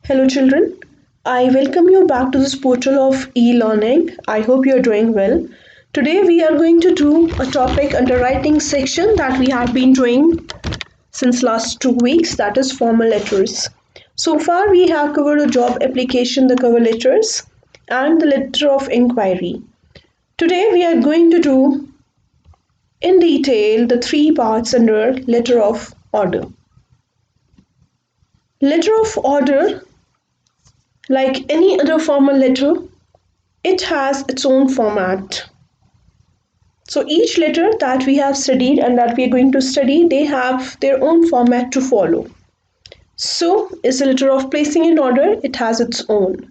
Hello, children. I welcome you back to this portal of e-learning. I hope you are doing well. Today, we are going to do a topic underwriting section that we have been doing since last 2 weeks, that is formal letters. So far, we have covered the job application, the cover letters, and the letter of inquiry. Today, we are going to do in detail the three parts under letter of order. Letter of order, like any other formal letter, it has its own format. So each letter that we have studied and that we are going to study, they have their own format to follow. So is a letter of placing in order, it has its own.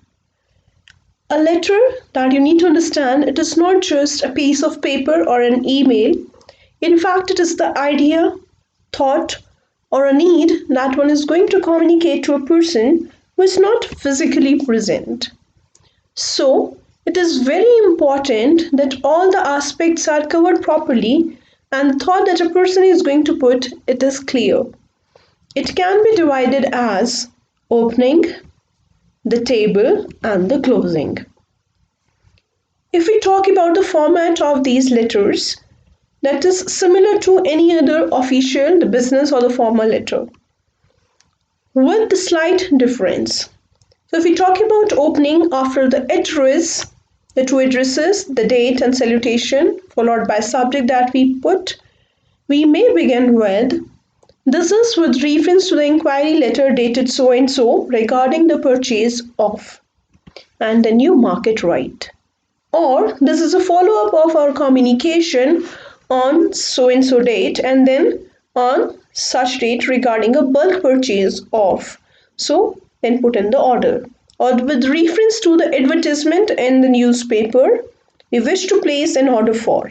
A letter that you need to understand, it is not just a piece of paper or an email. In fact, it is the idea, thought, or a need that one is going to communicate to a person who is not physically present. So, it is very important that all the aspects are covered properly and the thought that a person is going to put it is clear. It can be divided as opening, the table and the closing. If we talk about the format of these letters, that is similar to any other official, the business or the formal letter, with the slight difference. So if we talk about opening, after the address, the two addresses, the date and salutation, followed by subject that we put, we may begin with, "This is with reference to the inquiry letter dated so and so regarding the purchase of," and then you mark it right. Or this is a follow-up of our communication on so and so date and then on such date regarding a bulk purchase of. So then put in the order. Or with reference to the advertisement in the newspaper we wish to place an order for.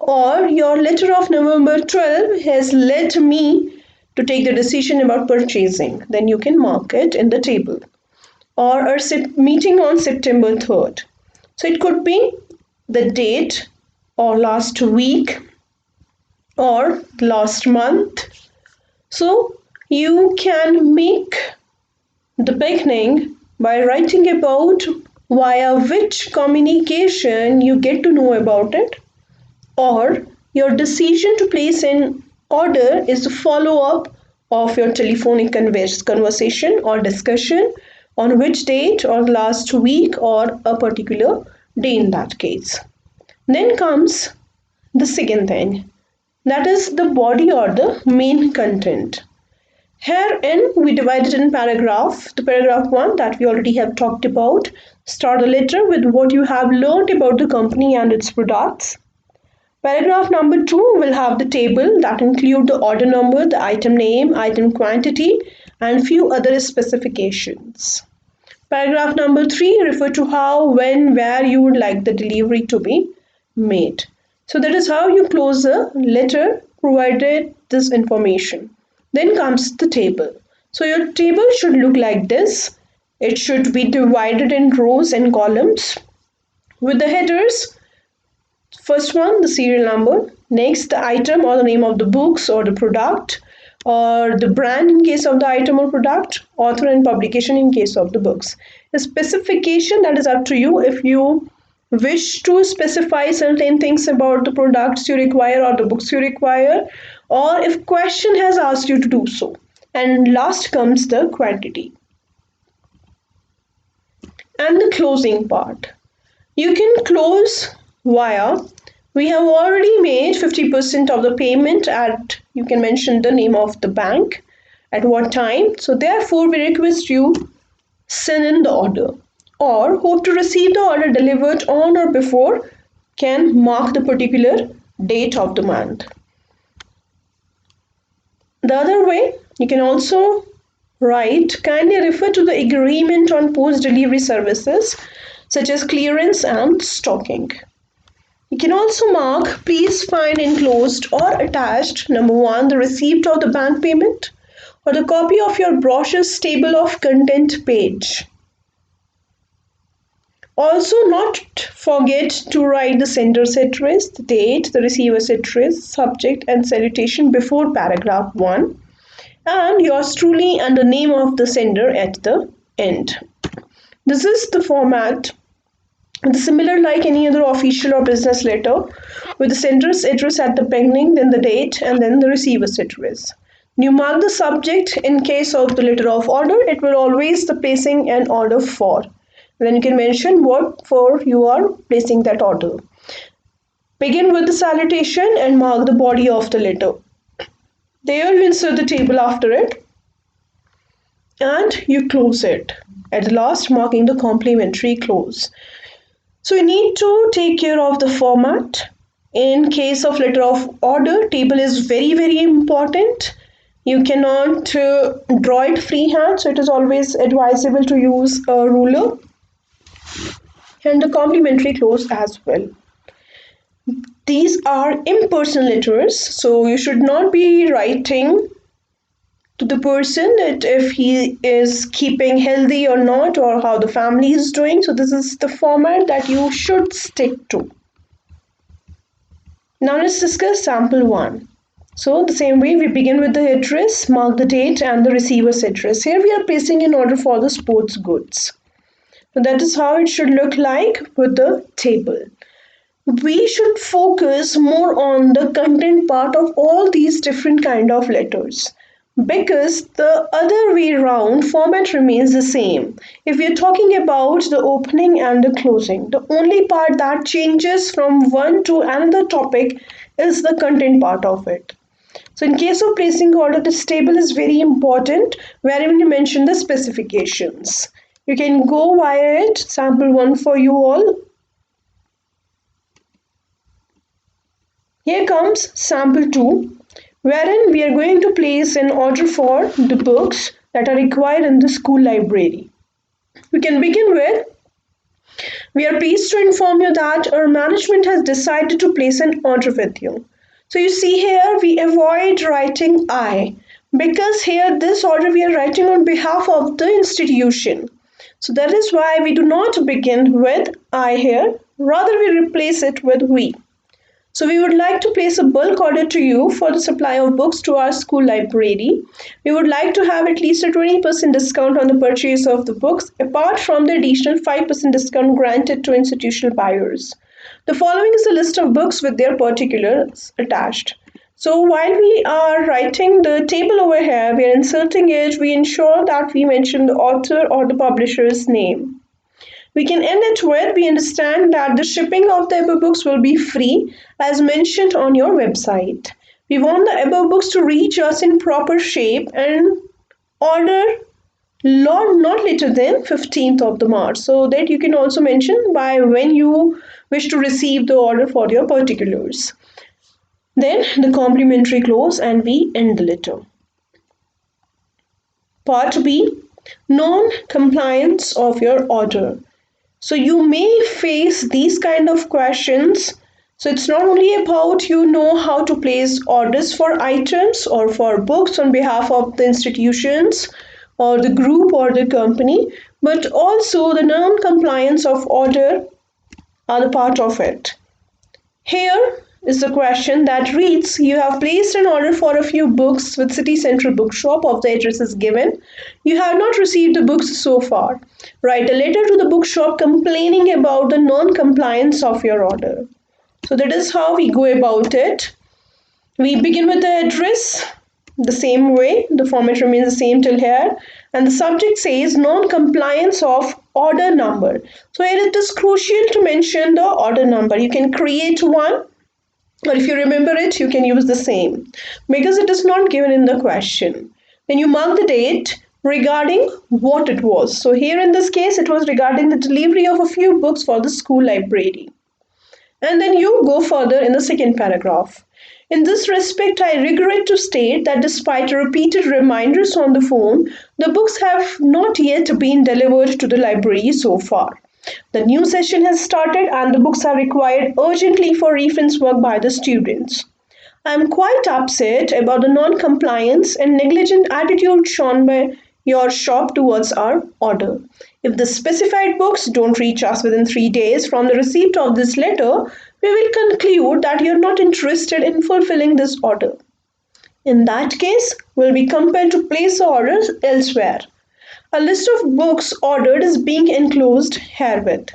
Or your letter of November 12 has led me to take the decision about purchasing. Then you can mark it in the table. Or our meeting on September 3rd. So it could be the date or last week or last month. So you can make the beginning by writing about via which communication you get to know about it, or your decision to place an order is the follow-up of your telephonic conversation or discussion on which date or last week or a particular day in that case. Then comes the second thing, that is the body or the main content. Herein we divide it in paragraph. The paragraph 1 that we already have talked about. Start the letter with what you have learned about the company and its products. Paragraph number 2 will have the table that include the order number, the item name, item quantity and few other specifications. Paragraph number 3 refer to how, when, where you would like the delivery to be made. So that is how you close a letter provided this information. Then comes the table. So your table should look like this. It should be divided in rows and columns with the headers. First one, the serial number. Next, the item or the name of the books or the product, or the brand in case of the item or product, author and publication in case of the books. The specification, that is up to you. If you wish to specify certain things about the products you require or the books you require, or if question has asked you to do so. And last comes the quantity. And the closing part. You can close via, we have already made 50% of the payment at, you can mention the name of the bank, at what time. So therefore we request you send in the order, or hope to receive the order delivered on or before, can mark the particular date of the month. The other way, you can also write, kindly refer to the agreement on post-delivery services such as clearance and stocking. You can also mark, please find enclosed or attached, number 1, the receipt of the bank payment or the copy of your brochure's table of content page. Also, not forget to write the sender's address, the date, the receiver's address, subject and salutation before paragraph 1, and yours truly and the name of the sender at the end. This is the format, similar like any other official or business letter, with the sender's address at the beginning, then the date, and then the receiver's address. You mark the subject. In case of the letter of order, it will always the placing an order for. Then you can mention what for you are placing that order. Begin with the salutation and mark the body of the letter. There you insert the table after it and you close it. At the last, marking the complimentary close. So you need to take care of the format. In case of letter of order, table is very, very important. You cannot draw it freehand, so it is always advisable to use a ruler, and the complimentary close as well. These are impersonal letters, so you should not be writing to the person that if he is keeping healthy or not, or how the family is doing. So this is the format that you should stick to. Now let's discuss sample 1. So the same way, we begin with the address, mark the date and the receiver's address. Here we are placing an order for the sports goods. So that is how it should look like with the table. We should focus more on the content part of all these different kind of letters, because the other way round format remains the same. If we are talking about the opening and the closing, the only part that changes from one to another topic is the content part of it. So in case of placing order, this table is very important, wherein you mention the specifications. You can go via it. Sample 1 for you all. Here comes sample 2, wherein we are going to place an order for the books that are required in the school library. We can begin with, we are pleased to inform you that our management has decided to place an order with you. So you see here we avoid writing I, because here this order we are writing on behalf of the institution. So that is why we do not begin with I here, rather we replace it with we. So we would like to place a bulk order to you for the supply of books to our school library. We would like to have at least a 20% discount on the purchase of the books, apart from the additional 5% discount granted to institutional buyers. The following is a list of books with their particulars attached. So while we are writing the table over here, we are inserting it, we ensure that we mention the author or the publisher's name. We can end it with, we understand that the shipping of the above books will be free as mentioned on your website. We want the above books to reach us in proper shape and order not later than 15th of the March. So that you can also mention by when you wish to receive the order for your particulars. Then the complimentary close and we end the letter. Part B, non-compliance of your order. So you may face these kind of questions. So it's not only about you know how to place orders for items or for books on behalf of the institutions or the group or the company, but also the non-compliance of order are the part of it. Here is the question that reads, you have placed an order for a few books with City Central Bookshop of the address is given. You have not received the books so far. Write a letter to the bookshop complaining about the non-compliance of your order. So that is how we go about it. We begin with the address the same way. The format remains the same till here. And the subject says non-compliance of order number. So here it is crucial to mention the order number. You can create one, or if you remember it, you can use the same, because it is not given in the question. Then you mark the date regarding what it was. So here in this case, it was regarding the delivery of a few books for the school library. And then you go further in the second paragraph. In this respect, I regret to state that despite repeated reminders on the phone, the books have not yet been delivered to the library so far. The new session has started and the books are required urgently for reference work by the students. I am quite upset about the non-compliance and negligent attitude shown by your shop towards our order. If the specified books don't reach us within 3 days from the receipt of this letter, we will conclude that you are not interested in fulfilling this order. In that case, we will be compelled to place the orders elsewhere. A list of books ordered is being enclosed herewith.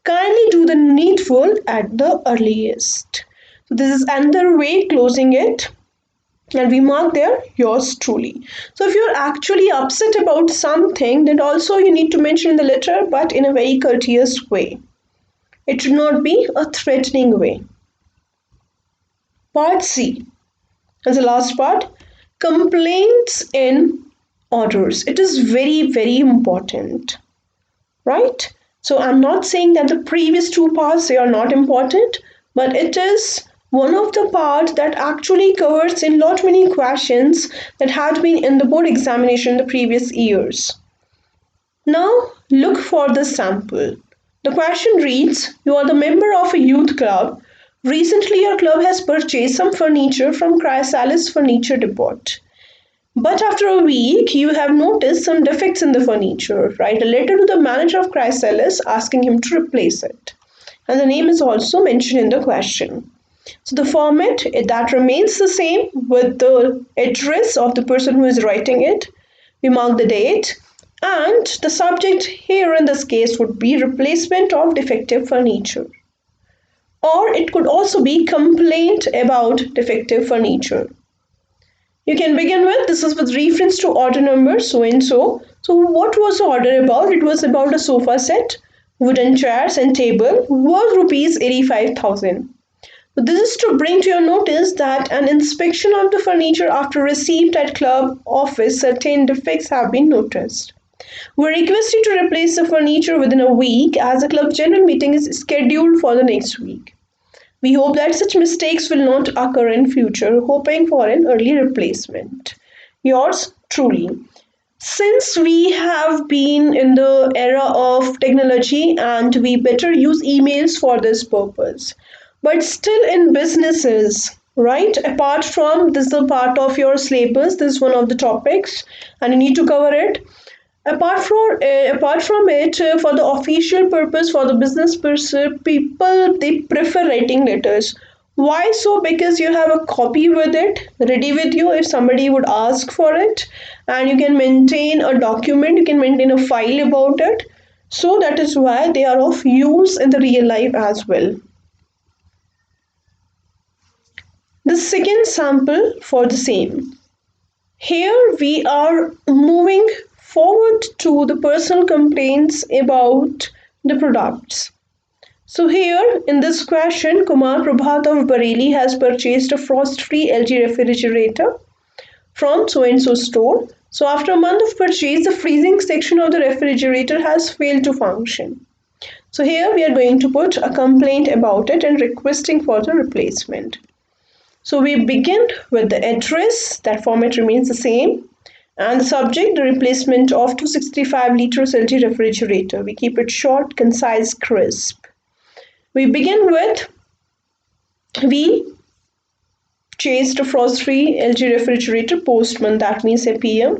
Kindly do the needful at the earliest. So this is another way closing it, and we mark there yours truly. So if you're actually upset about something, then also you need to mention in the letter, but in a very courteous way. It should not be a threatening way. Part C, as the last part, complaints in orders. It is very, very important, right? So I'm not saying that the previous two parts they are not important, but it is one of the parts that actually covers in lot many questions that had been in the board examination in the previous years. Now look for the sample. The question reads, you are the member of a youth club. Recently your club has purchased some furniture from Chrysalis Furniture Depot. But after a week, you have noticed some defects in the furniture. Write a letter to the manager of Chrysalis asking him to replace it. And the name is also mentioned in the question. So the format that remains the same with the address of the person who is writing it. We mark the date, and the subject here in this case would be replacement of defective furniture. Or it could also be complaint about defective furniture. You can begin with, this is with reference to order number so and so. So what was the order about? It was about a sofa set, wooden chairs and table worth rupees 85,000. So this is to bring to your notice that an inspection of the furniture after receipt at club office, certain defects have been noticed. We request you to replace the furniture within a week as the club general meeting is scheduled for the next week. We hope that such mistakes will not occur in future, hoping for an early replacement. Yours truly. Since we have been in the era of technology and we better use emails for this purpose, but still in businesses, right? Apart from this is a part of your syllabus, this is one of the topics and you need to cover it. Apart from it, for the official purpose, for the business person, people they prefer writing letters. Why so? Because you have a copy with it ready with you if somebody would ask for it, and you can maintain a document, you can maintain a file about it. So that is why they are of use in the real life as well. The second sample for the same. Here we are moving forward to the personal complaints about the products. So here in this question, Kumar Prabhat of Bareilly has purchased a frost-free LG refrigerator from so-and-so store. So after a month of purchase, the freezing section of the refrigerator has failed to function. So here we are going to put a complaint about it and requesting for the replacement. So we begin with the address, that format remains the same, and the subject, the replacement of 265 liters LG refrigerator. We keep it short, concise, crisp. We begin with, we chased a frost-free LG refrigerator postman, that means a PM,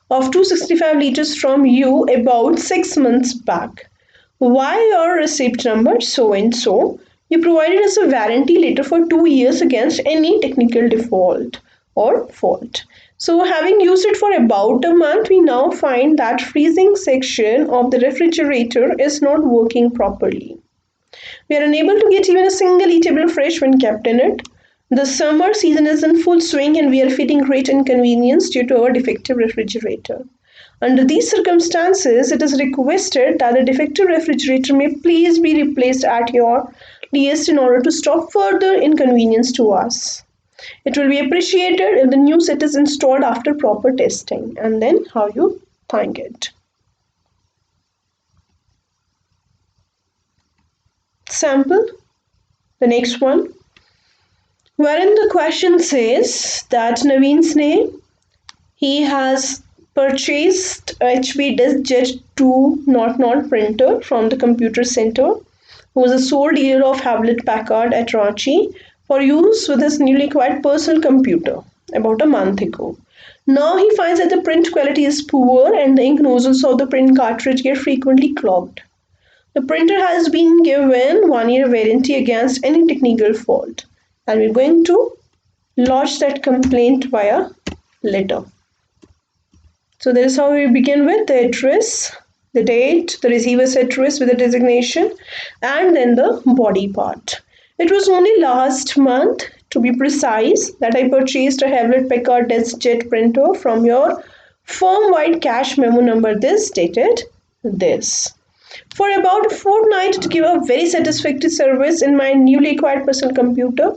of 265 liters from you about 6 months back. Why your receipt number so and so? You provided us a warranty letter for 2 years against any technical default or fault. So having used it for about a month, we now find that freezing section of the refrigerator is not working properly. We are unable to get even a single eatable fresh when kept in it. The summer season is in full swing and we are feeling great inconvenience due to our defective refrigerator. Under these circumstances, it is requested that the defective refrigerator may please be replaced at your earliest in order to stop further inconvenience to us. It will be appreciated if the new set is installed after proper testing, and then how you thank it. Sample, the next one, wherein the question says that Naveen's name, he has purchased HP DeskJet 200 printer from the computer center, who is a sole dealer of Hewlett Packard at Ranchi for use with his newly acquired personal computer about a month ago. Now he finds that the print quality is poor and the ink nozzles of the print cartridge get frequently clogged. The printer has been given 1 year warranty against any technical fault, and we're going to lodge that complaint via letter. So that is how we begin with the address, the date, the receiver's address with the designation, and then the body part. It was only last month, to be precise, that I purchased a Hewlett Packard DeskJet printer from your firm-wide cash memo number this dated this. For about a fortnight to give a very satisfactory service in my newly acquired personal computer.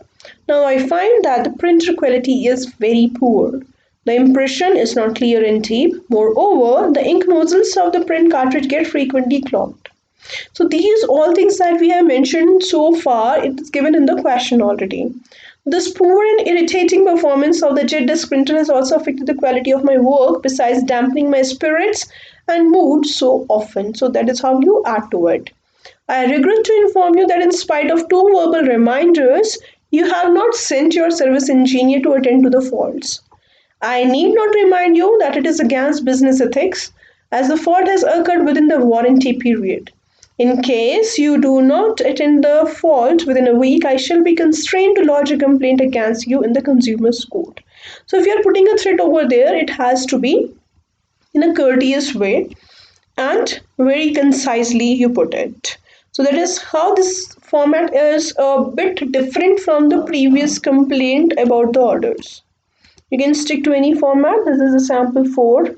Now I find that the printer quality is very poor. The impression is not clear and deep. Moreover, the ink nozzles of the print cartridge get frequently clogged. So these all things that we have mentioned so far, it is given in the question already. This poor and irritating performance of the jet disk printer has also affected the quality of my work, besides dampening my spirits and mood so often. So that is how you add to it. I regret to inform you that in spite of two verbal reminders, you have not sent your service engineer to attend to the faults. I need not remind you that it is against business ethics, as the fault has occurred within the warranty period. In case you do not attend the fault within a week, I shall be constrained to lodge a complaint against you in the Consumer's Court. So, if you are putting a threat over there, it has to be in a courteous way and very concisely you put it. So, that is how this format is a bit different from the previous complaint about the orders. You can stick to any format. This is a sample 4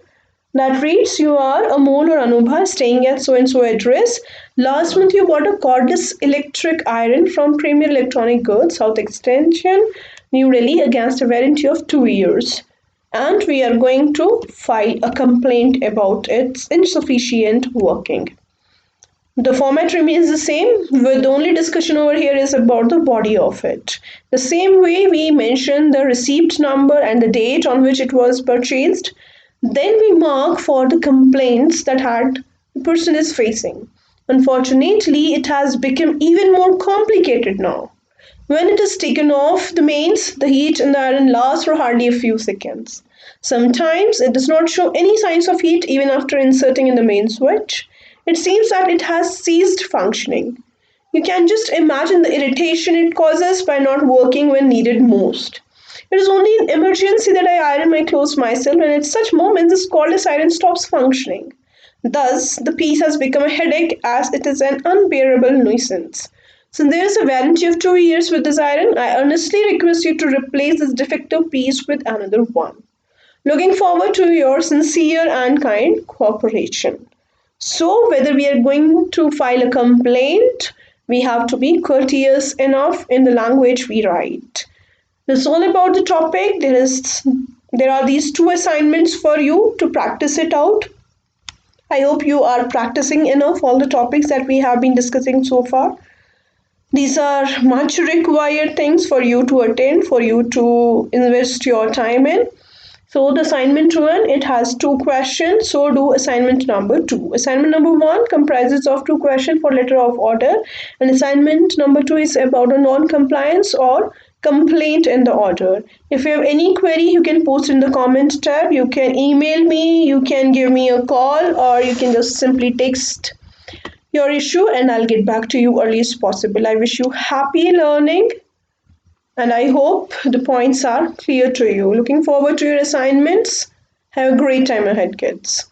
that reads, you are Amol or Anubha staying at so and so address. Last month you bought a cordless electric iron from Premier Electronic Goods, South Extension, New Delhi against a warranty of 2 years. And we are going to file a complaint about its insufficient working. The format remains the same, with the only discussion over here is about the body of it. The same way we mention the receipt number and the date on which it was purchased, then we mark for the complaints that the person is facing. Unfortunately, it has become even more complicated now. When it is taken off the mains, the heat in the iron lasts for hardly a few seconds. Sometimes it does not show any signs of heat even after inserting in the main switch. It seems that it has ceased functioning. You can just imagine the irritation it causes by not working when needed most. It is only in emergency that I iron my clothes myself, and at such moments this cordless iron stops functioning. Thus, the piece has become a headache as it is an unbearable nuisance. Since there is a warranty of 2 years with this iron, I earnestly request you to replace this defective piece with another one. Looking forward to your sincere and kind cooperation. So, whether we are going to file a complaint, we have to be courteous enough in the language we write. That's all about the topic. There are these two assignments for you to practice it out. I hope you are practicing enough all the topics that we have been discussing so far. These are much required things for you to attend, for you to invest your time in. So the assignment 1, it has 2 questions. So do assignment number 2. Assignment number 1 comprises of 2 questions for letter of order, and assignment number 2 is about a non-compliance or complaint in the order. If you have any query, you can post in the comment tab. You can email me, you can give me a call, or you can just simply text your issue and I'll get back to you earliest possible. I wish you happy learning and I hope the points are clear to you. Looking forward to your assignments. Have a great time ahead, kids.